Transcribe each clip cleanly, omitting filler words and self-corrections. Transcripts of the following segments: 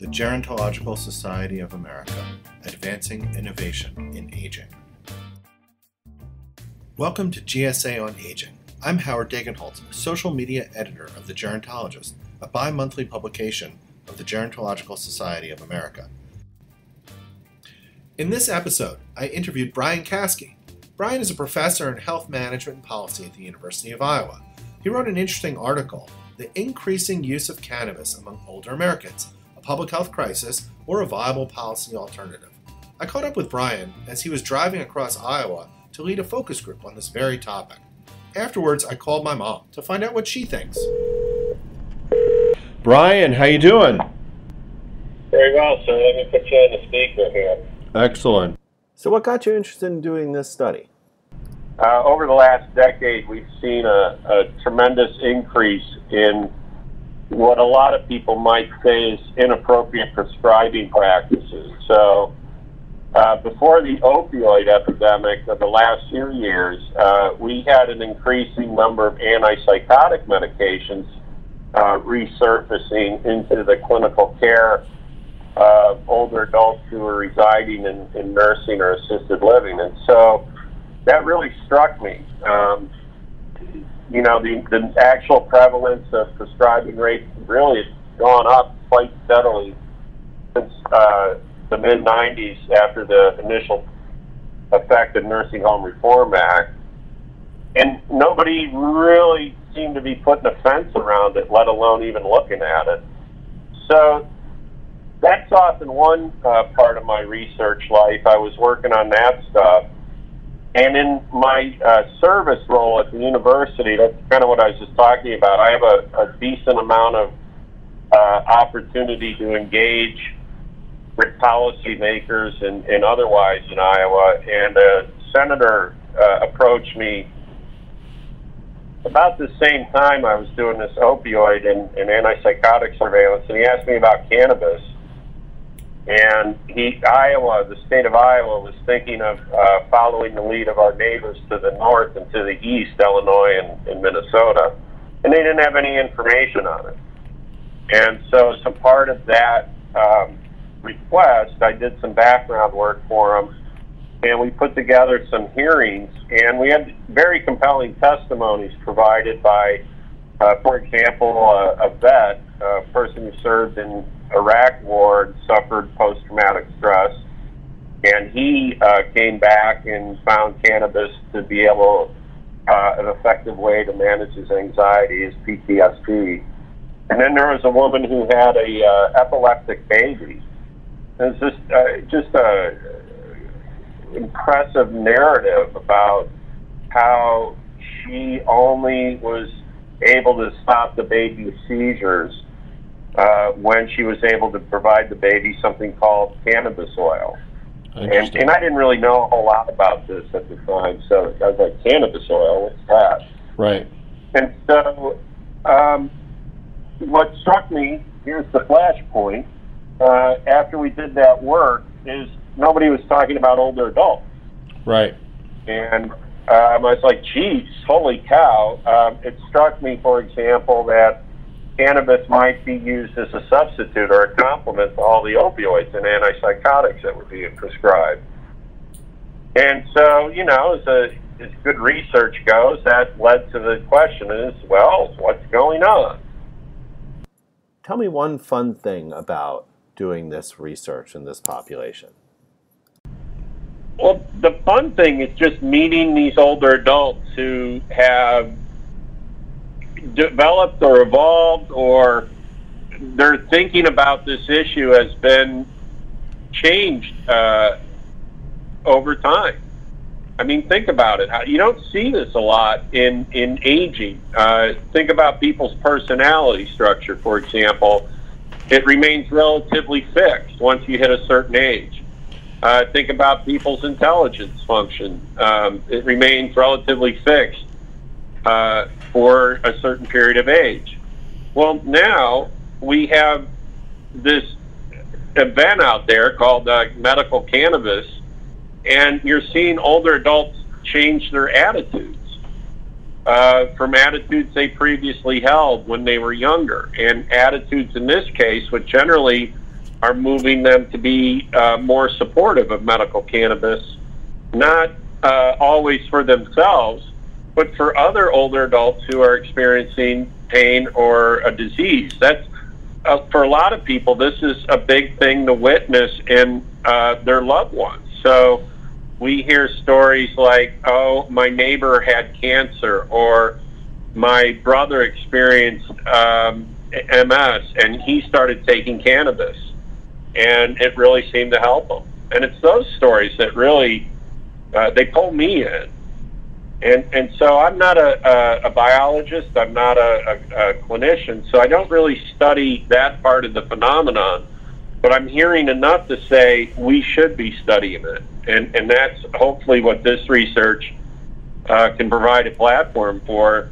the Gerontological Society of America, advancing innovation in aging. Welcome to GSA on Aging. I'm Howard Degenholtz, social media editor of The Gerontologist, a bi-monthly publication of the Gerontological Society of America. In this episode, I interviewed Brian Kaskie. Brian is a professor in health management and policy at the University of Iowa. He wrote an interesting article, The Increasing Use of Cannabis Among Older Americans, a Public Health Crisis or a Viable Policy Alternative. I caught up with Brian as he was driving across Iowa to lead a focus group on this very topic. Afterwards, I called my mom to find out what she thinks. Brian, how you doing? Very well, sir. Let me put you on the speaker here. Excellent. So what got you interested in doing this study? Over the last decade, we've seen a tremendous increase in what a lot of people might say is inappropriate prescribing practices. So before the opioid epidemic of the last few years, we had an increasing number of antipsychotic medications resurfacing into the clinical care of older adults who are residing in nursing or assisted living. And so that really struck me. The actual prevalence of prescribing rates really has gone up quite steadily since the mid-90s after the initial effect of Nursing Home Reform Act. And nobody really seemed to be putting a fence around it, let alone even looking at it. So that's often one part of my research life. I was working on that stuff. And in my service role at the university, that's kind of what I was just talking about. I have a decent amount of opportunity to engage with policymakers and otherwise in Iowa. And a senator approached me about the same time I was doing this opioid and antipsychotic surveillance, and he asked me about cannabis. And the state of Iowa was thinking of following the lead of our neighbors to the north and to the east, Illinois and Minnesota, and they didn't have any information on it. And so as a part of that request, I did some background work for them, and we put together some hearings, and we had very compelling testimonies provided by, for example, a vet, a person who served in Iraq war and suffered post-traumatic stress, and he came back and found cannabis to be an effective way to manage his anxiety, his PTSD. And then there was a woman who had a epileptic baby. It was just a impressive narrative about how she only was able to stop the baby's seizures when she was able to provide the baby something called cannabis oil. And I didn't really know a whole lot about this at the time, so I was like, cannabis oil, what's that? Right. And so what struck me, here's the flashpoint, after we did that work, is nobody was talking about older adults. Right. And I was like, geez, holy cow. It struck me, for example, that cannabis might be used as a substitute or a complement to all the opioids and antipsychotics that were being prescribed. And so, as good research goes, that led to the question is, well, what's going on? Tell me one fun thing about doing this research in this population. Well, the fun thing is just meeting these older adults who have developed or evolved, or their thinking about this issue has been changed over time. I mean, think about it. You don't see this a lot in aging. Think about people's personality structure, for example. It remains relatively fixed once you hit a certain age. Think about people's intelligence function. It remains relatively fixed for a certain period of age. Well, now we have this event out there called medical cannabis, and you're seeing older adults change their attitudes from attitudes they previously held when they were younger. And attitudes in this case would generally are moving them to be more supportive of medical cannabis, not always for themselves, but for other older adults who are experiencing pain or a disease. That's for a lot of people, this is a big thing to witness in their loved ones. So we hear stories like, oh, my neighbor had cancer, or my brother experienced MS and he started taking cannabis and it really seemed to help him. And it's those stories that really, they pull me in. And so I'm not a biologist, I'm not a clinician, so I don't really study that part of the phenomenon, but I'm hearing enough to say we should be studying it. And that's hopefully what this research can provide a platform for,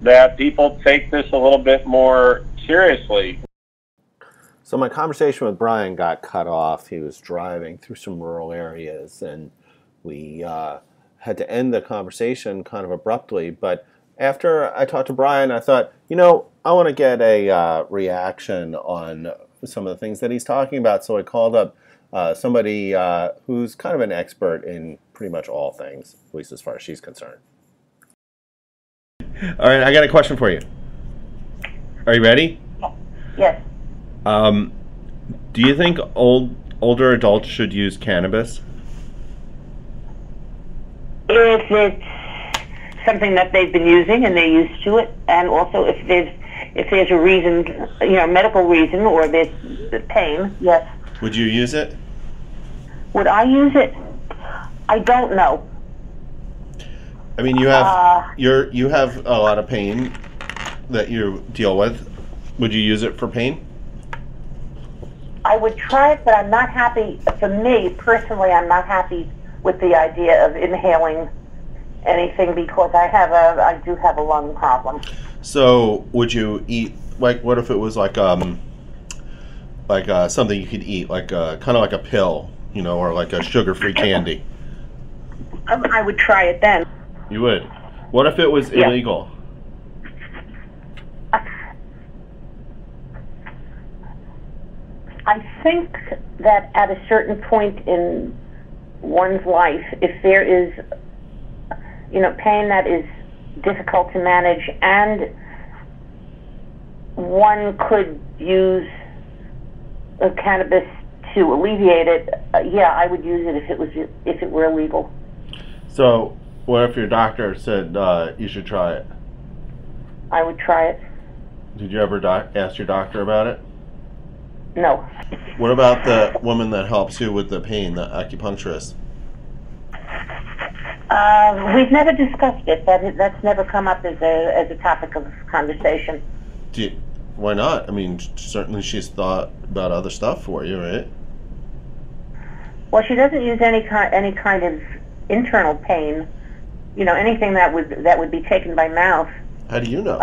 that people take this a little bit more seriously. So my conversation with Brian got cut off. He was driving through some rural areas, and we had to end the conversation kind of abruptly. But after I talked to Brian, I thought, you know, I want to get a reaction on some of the things that he's talking about. So I called up somebody who's kind of an expert in pretty much all things, at least as far as she's concerned. All right, I got a question for you. Are you ready? Yes. Do you think older adults should use cannabis? If it's something that they've been using and they're used to it, and also if there's a reason, you know, medical reason, or there's pain, yes. Would you use it? Would I use it? I don't know. I mean, you have you have a lot of pain that you deal with. Would you use it for pain? I would try it, but I'm not happy. For me personally, I'm not happy with the idea of inhaling anything because I do have a lung problem. So, would you eat, like, what if it was like something you could eat, like kind of like a pill, you know, or like a sugar-free candy? I would try it then. You would. What if it was illegal? I think that at a certain point in one's life, if there is, you know, pain that is difficult to manage and one could use cannabis to alleviate it, yeah, I would use it if it were illegal. So, what if your doctor said you should try it? I would try it. Did you ever ask your doctor about it? No. What about the woman that helps you with the pain, the acupuncturist? We've never discussed it. That's never come up as a topic of conversation. Why not? I mean, certainly she's thought about other stuff for you, right? Well, she doesn't use any kind of internal pain. You know, anything that would be taken by mouth. How do you know?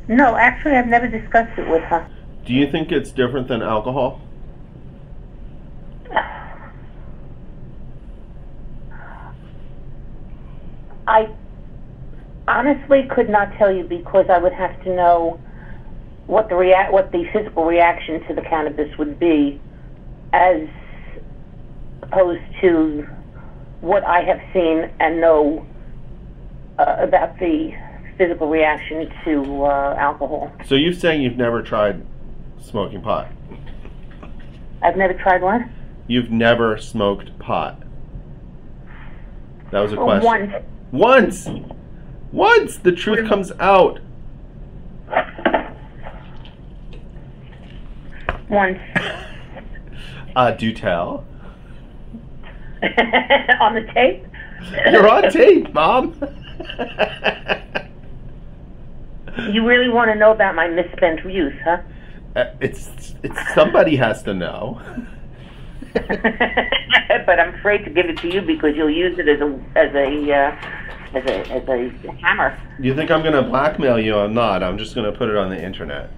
No, actually, I've never discussed it with her. Do you think it's different than alcohol? I honestly could not tell you because I would have to know what the physical reaction to the cannabis would be, as opposed to what I have seen and know about the physical reaction to alcohol. So you're saying you've never tried smoking pot? I've never tried what? You've never smoked pot? That was a question. Once. Once! The truth comes out. Once. Do tell. On the tape? You're on tape, Mom. You really want to know about my misspent youth, huh? It's somebody has to know. But I'm afraid to give it to you because you'll use it as a hammer. You think I'm going to blackmail you? I'm not. I'm just going to put it on the internet.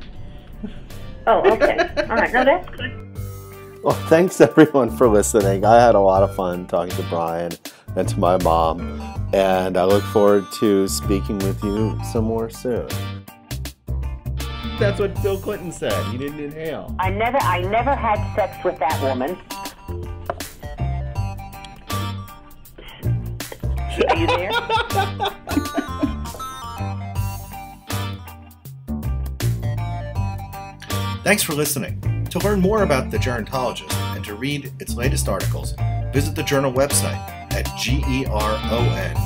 Oh, okay. All right. No, that's good. Well, thanks everyone for listening. I had a lot of fun talking to Brian and to my mom, and I look forward to speaking with you some more soon. That's what Bill Clinton said. He didn't inhale. I never had sex with that woman. Are you there? Thanks for listening. To learn more about The Gerontologist and to read its latest articles, visit the journal website at geron.org.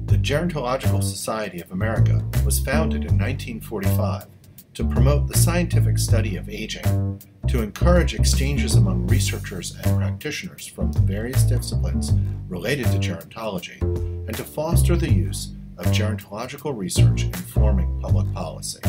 The Gerontological Society of America was founded in 1945 to promote the scientific study of aging, to encourage exchanges among researchers and practitioners from the various disciplines related to gerontology, and to foster the use of gerontological research in forming public policy.